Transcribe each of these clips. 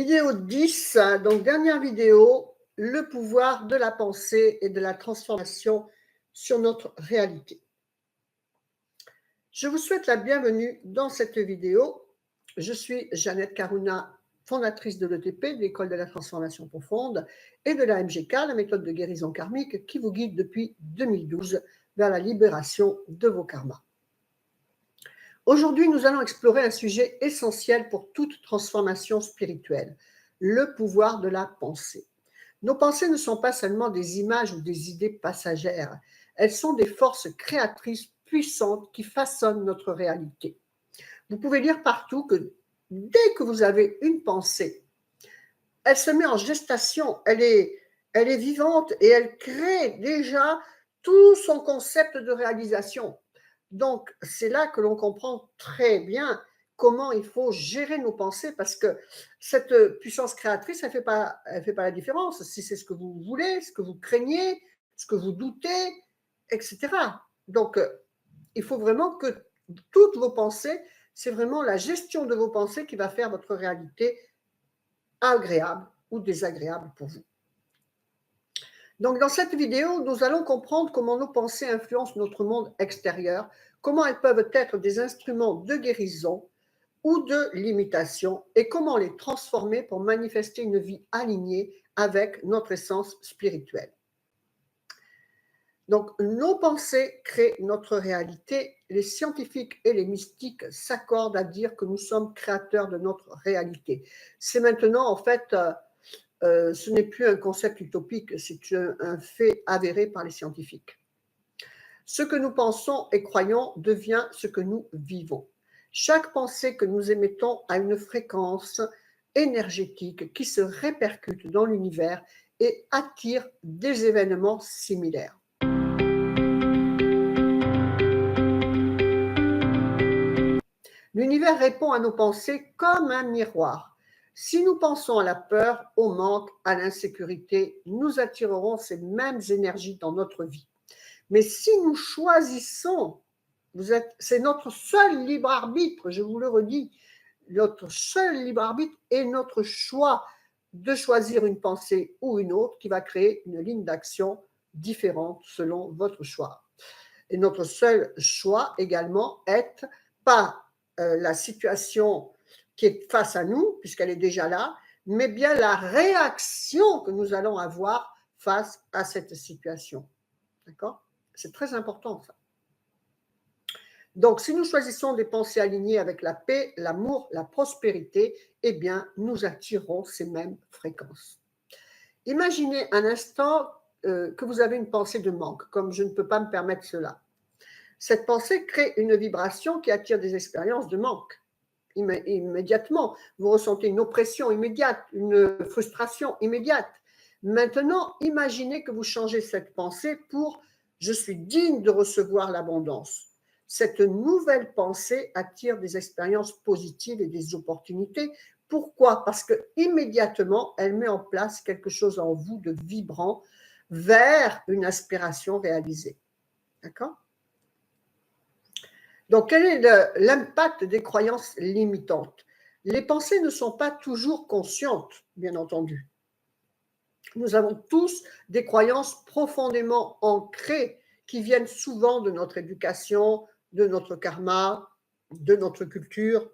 Vidéo 10, donc dernière vidéo, le pouvoir de la pensée et de la transformation sur notre réalité. Je vous souhaite la bienvenue dans cette vidéo. Je suis Jeannette Karouna, fondatrice de l'ETP, de l'École de la Transformation Profonde, et de la MGK, la méthode de guérison karmique, qui vous guide depuis 2012 vers la libération de vos karmas. Aujourd'hui, nous allons explorer un sujet essentiel pour toute transformation spirituelle, le pouvoir de la pensée. Nos pensées ne sont pas seulement des images ou des idées passagères, elles sont des forces créatrices puissantes qui façonnent notre réalité. Vous pouvez lire partout que dès que vous avez une pensée, elle se met en gestation, elle est vivante et elle crée déjà tout son concept de réalisation. Donc, c'est là que l'on comprend très bien comment il faut gérer nos pensées parce que cette puissance créatrice, elle fait pas la différence. Si c'est ce que vous voulez, ce que vous craignez, ce que vous doutez, etc. Donc, il faut vraiment que toutes vos pensées, c'est vraiment la gestion de vos pensées qui va faire votre réalité agréable ou désagréable pour vous. Donc, dans cette vidéo, nous allons comprendre comment nos pensées influencent notre monde extérieur, comment elles peuvent être des instruments de guérison ou de limitation et comment les transformer pour manifester une vie alignée avec notre essence spirituelle. Donc, nos pensées créent notre réalité. Les scientifiques et les mystiques s'accordent à dire que nous sommes créateurs de notre réalité. C'est maintenant, en fait, ce n'est plus un concept utopique, c'est un fait avéré par les scientifiques. Ce que nous pensons et croyons devient ce que nous vivons. Chaque pensée que nous émettons a une fréquence énergétique qui se répercute dans l'univers et attire des événements similaires. L'univers répond à nos pensées comme un miroir. Si nous pensons à la peur, au manque, à l'insécurité, nous attirerons ces mêmes énergies dans notre vie. Mais si nous choisissons, c'est notre seul libre arbitre, je vous le redis, notre seul libre arbitre est notre choix de choisir une pensée ou une autre qui va créer une ligne d'action différente selon votre choix. Et notre seul choix également est pas la situation qui est face à nous, puisqu'elle est déjà là, mais bien la réaction que nous allons avoir face à cette situation. D'accord ? C'est très important, ça. Donc, si nous choisissons des pensées alignées avec la paix, l'amour, la prospérité, eh bien, nous attirons ces mêmes fréquences. Imaginez un instant que vous avez une pensée de manque, comme je ne peux pas me permettre cela. Cette pensée crée une vibration qui attire des expériences de manque. Immédiatement, vous ressentez une oppression immédiate, une frustration immédiate. Maintenant, imaginez que vous changez cette pensée pour « je suis digne de recevoir l'abondance ». Cette nouvelle pensée attire des expériences positives et des opportunités. Pourquoi ? Parce que immédiatement, elle met en place quelque chose en vous de vibrant vers une aspiration réalisée. D'accord ? Donc, quel est l'impact des croyances limitantes ? Les pensées ne sont pas toujours conscientes, bien entendu. Nous avons tous des croyances profondément ancrées qui viennent souvent de notre éducation, de notre karma, de notre culture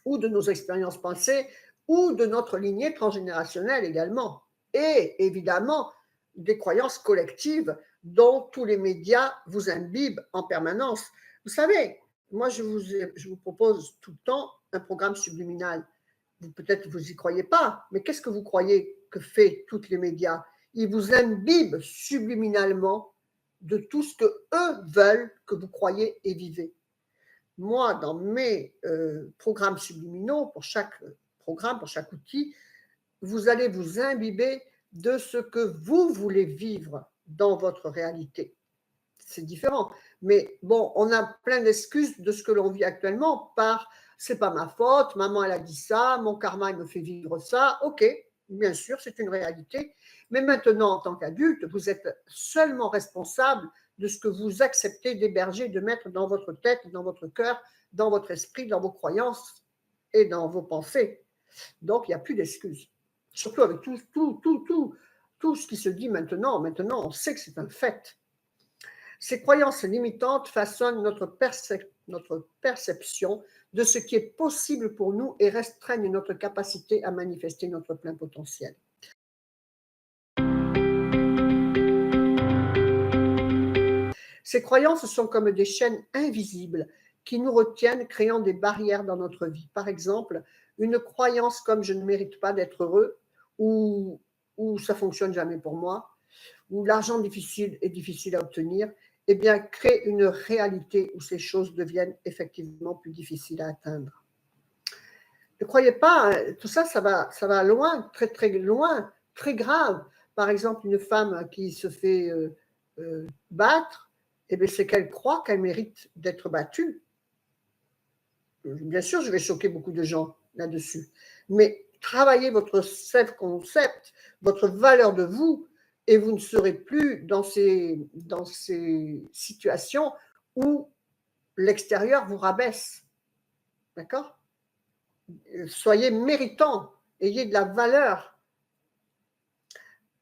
ou de nos expériences passées ou de notre lignée transgénérationnelle également. Et évidemment, des croyances collectives dont tous les médias vous imbibent en permanence. Vous savez, moi, je vous propose tout le temps un programme subliminal. Peut-être vous n'y croyez pas, mais qu'est-ce que vous croyez que fait tous les médias ? Ils vous imbibent subliminalement de tout ce que eux veulent que vous croyez et vivez. Moi, dans mes programmes subliminaux, pour chaque programme, pour chaque outil, vous allez vous imbiber de ce que vous voulez vivre dans votre réalité. C'est différent. Mais bon, on a plein d'excuses de ce que l'on vit actuellement par « c'est pas ma faute, maman elle a dit ça, mon karma il me fait vivre ça ». Ok, bien sûr, c'est une réalité. Mais maintenant, en tant qu'adulte, vous êtes seulement responsable de ce que vous acceptez d'héberger, de mettre dans votre tête, dans votre cœur, dans votre esprit, dans vos croyances et dans vos pensées. Donc, il n'y a plus d'excuses. Surtout avec tout ce qui se dit maintenant. Maintenant, on sait que c'est un fait. Ces croyances limitantes façonnent notre perception de ce qui est possible pour nous et restreignent notre capacité à manifester notre plein potentiel. Ces croyances sont comme des chaînes invisibles qui nous retiennent, créant des barrières dans notre vie. Par exemple, une croyance comme je ne mérite pas d'être heureux, ou ça ne fonctionne jamais pour moi, ou l'argent est difficile à obtenir, eh bien, crée une réalité où ces choses deviennent effectivement plus difficiles à atteindre. Ne croyez pas, tout ça, ça va loin, très très loin, très grave. Par exemple, une femme qui se fait battre, eh bien, c'est qu'elle croit qu'elle mérite d'être battue. Bien sûr, je vais choquer beaucoup de gens là-dessus, mais travaillez votre self-concept, votre valeur de vous, et vous ne serez plus dans ces situations où l'extérieur vous rabaisse. D'accord? Soyez méritant, ayez de la valeur.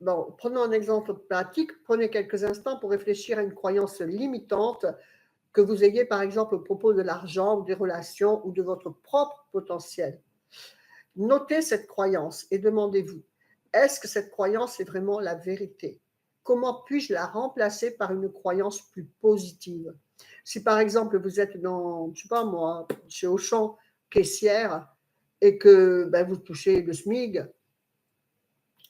Bon, prenons un exemple pratique, prenez quelques instants pour réfléchir à une croyance limitante que vous ayez par exemple au propos de l'argent ou des relations ou de votre propre potentiel. Notez cette croyance et demandez-vous, est-ce que cette croyance est vraiment la vérité? Comment puis-je la remplacer par une croyance plus positive? Si par exemple vous êtes dans, je ne sais pas moi, chez Auchan, caissière, et que vous touchez le SMIC,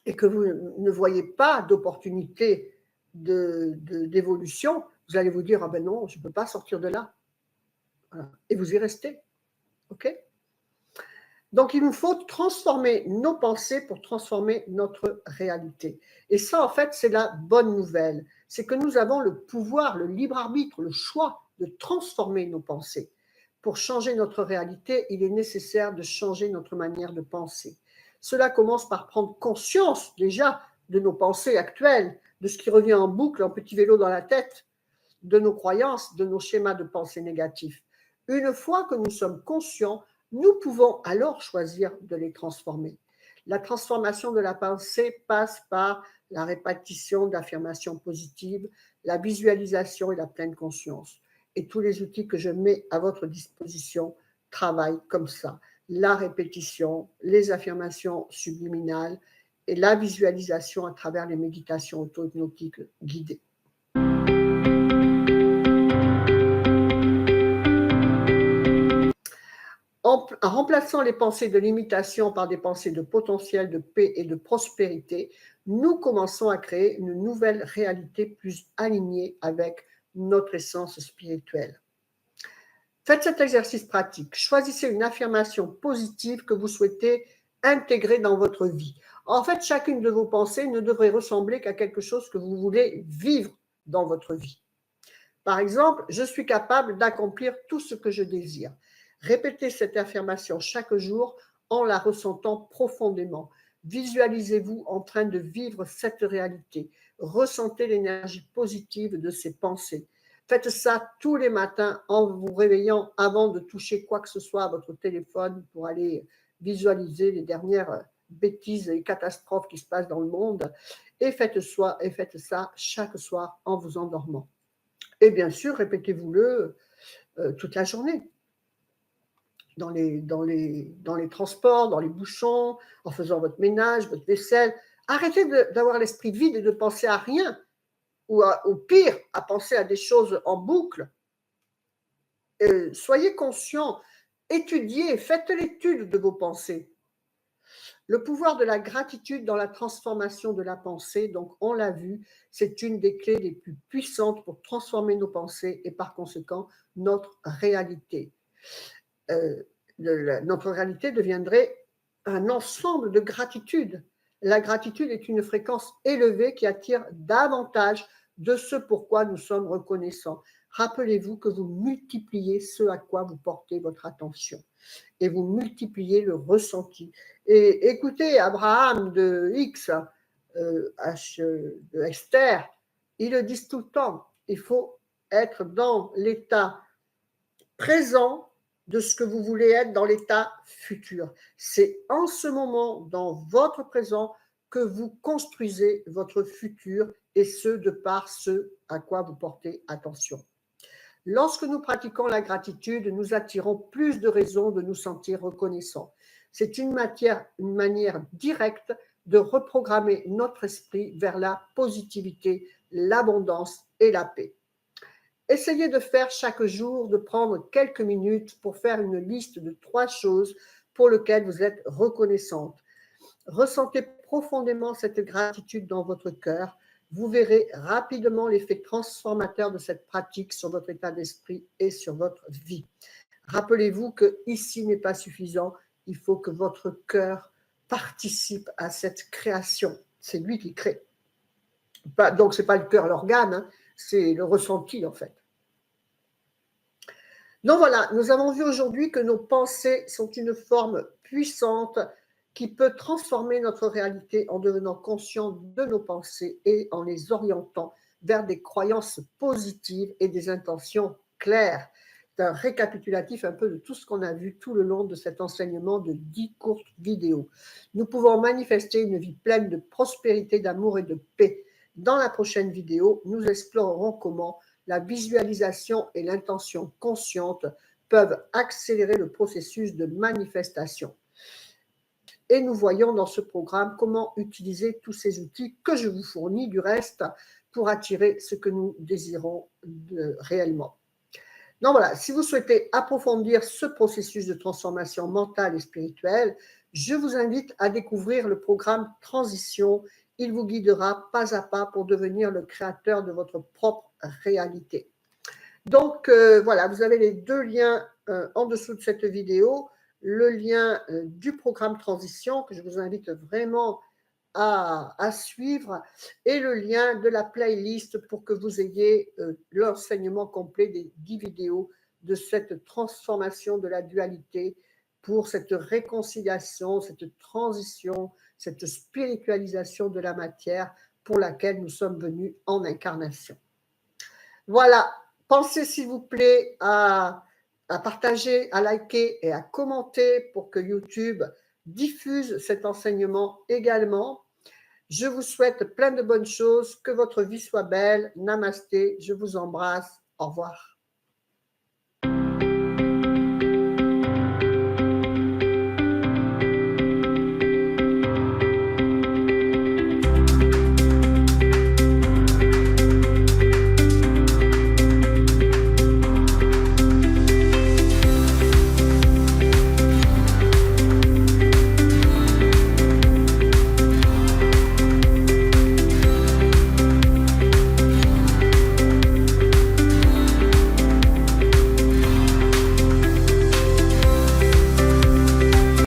et que vous ne voyez pas d'opportunité d'évolution, vous allez vous dire, ah ben non, je ne peux pas sortir de là. Voilà. Et vous y restez. OK? Donc, il nous faut transformer nos pensées pour transformer notre réalité. Et ça, en fait, c'est la bonne nouvelle. C'est que nous avons le pouvoir, le libre arbitre, le choix de transformer nos pensées. Pour changer notre réalité, il est nécessaire de changer notre manière de penser. Cela commence par prendre conscience déjà de nos pensées actuelles, de ce qui revient en boucle, en petit vélo dans la tête, de nos croyances, de nos schémas de pensée négatifs. Une fois que nous sommes conscients, nous pouvons alors choisir de les transformer. La transformation de la pensée passe par la répétition d'affirmations positives, la visualisation et la pleine conscience. Et tous les outils que je mets à votre disposition travaillent comme ça. La répétition, les affirmations subliminales et la visualisation à travers les méditations auto-hypnotiques guidées. En remplaçant les pensées de limitation par des pensées de potentiel, de paix et de prospérité, nous commençons à créer une nouvelle réalité plus alignée avec notre essence spirituelle. Faites cet exercice pratique. Choisissez une affirmation positive que vous souhaitez intégrer dans votre vie. En fait, chacune de vos pensées ne devrait ressembler qu'à quelque chose que vous voulez vivre dans votre vie. Par exemple, je suis capable d'accomplir tout ce que je désire. Répétez cette affirmation chaque jour en la ressentant profondément. Visualisez-vous en train de vivre cette réalité. Ressentez l'énergie positive de ces pensées. Faites ça tous les matins en vous réveillant avant de toucher quoi que ce soit à votre téléphone pour aller visualiser les dernières bêtises et catastrophes qui se passent dans le monde. Et faites ça chaque soir en vous endormant. Et bien sûr, répétez-vous-le toute la journée. Dans les transports, dans les bouchons, en faisant votre ménage, votre vaisselle. Arrêtez d'avoir l'esprit vide et de penser à rien, ou au pire, à penser à des choses en boucle. Soyez conscient, étudiez, faites l'étude de vos pensées. Le pouvoir de la gratitude dans la transformation de la pensée, donc on l'a vu, c'est une des clés les plus puissantes pour transformer nos pensées et par conséquent notre réalité. Notre réalité deviendrait un ensemble de gratitude. La gratitude est une fréquence élevée qui attire davantage de ce pourquoi nous sommes reconnaissants. Rappelez-vous que vous multipliez ce à quoi vous portez votre attention et vous multipliez le ressenti. Et écoutez, Abraham de X, de Esther, ils le disent tout le temps, il faut être dans l'état présent de ce que vous voulez être dans l'état futur. C'est en ce moment, dans votre présent, que vous construisez votre futur et ce, de par ce à quoi vous portez attention. Lorsque nous pratiquons la gratitude, nous attirons plus de raisons de nous sentir reconnaissants. C'est une manière directe de reprogrammer notre esprit vers la positivité, l'abondance et la paix. Essayez de faire chaque jour, de prendre quelques minutes pour faire une liste de 3 choses pour lesquelles vous êtes reconnaissante. Ressentez profondément cette gratitude dans votre cœur. Vous verrez rapidement l'effet transformateur de cette pratique sur votre état d'esprit et sur votre vie. Rappelez-vous que ici n'est pas suffisant, il faut que votre cœur participe à cette création. C'est lui qui crée. Donc, ce n'est pas le cœur l'organe, hein, c'est le ressenti en fait. Donc voilà, nous avons vu aujourd'hui que nos pensées sont une forme puissante qui peut transformer notre réalité en devenant conscient de nos pensées et en les orientant vers des croyances positives et des intentions claires. C'est un récapitulatif un peu de tout ce qu'on a vu tout le long de cet enseignement de 10 courtes vidéos. Nous pouvons manifester une vie pleine de prospérité, d'amour et de paix. Dans la prochaine vidéo, nous explorerons comment la visualisation et l'intention consciente peuvent accélérer le processus de manifestation. Et nous voyons dans ce programme comment utiliser tous ces outils que je vous fournis du reste pour attirer ce que nous désirons réellement. Donc voilà, si vous souhaitez approfondir ce processus de transformation mentale et spirituelle, je vous invite à découvrir le programme Transition. Il vous guidera pas à pas pour devenir le créateur de votre propre réalité. Donc voilà, vous avez les 2 liens en dessous de cette vidéo. Le lien du programme Transition, que je vous invite vraiment à suivre, et le lien de la playlist pour que vous ayez l'enseignement complet des 10 vidéos de cette transformation de la dualité pour cette réconciliation, cette transition, cette spiritualisation de la matière pour laquelle nous sommes venus en incarnation. Voilà, pensez s'il vous plaît à partager, à liker et à commenter pour que YouTube diffuse cet enseignement également. Je vous souhaite plein de bonnes choses, que votre vie soit belle. Namasté, je vous embrasse. Au revoir.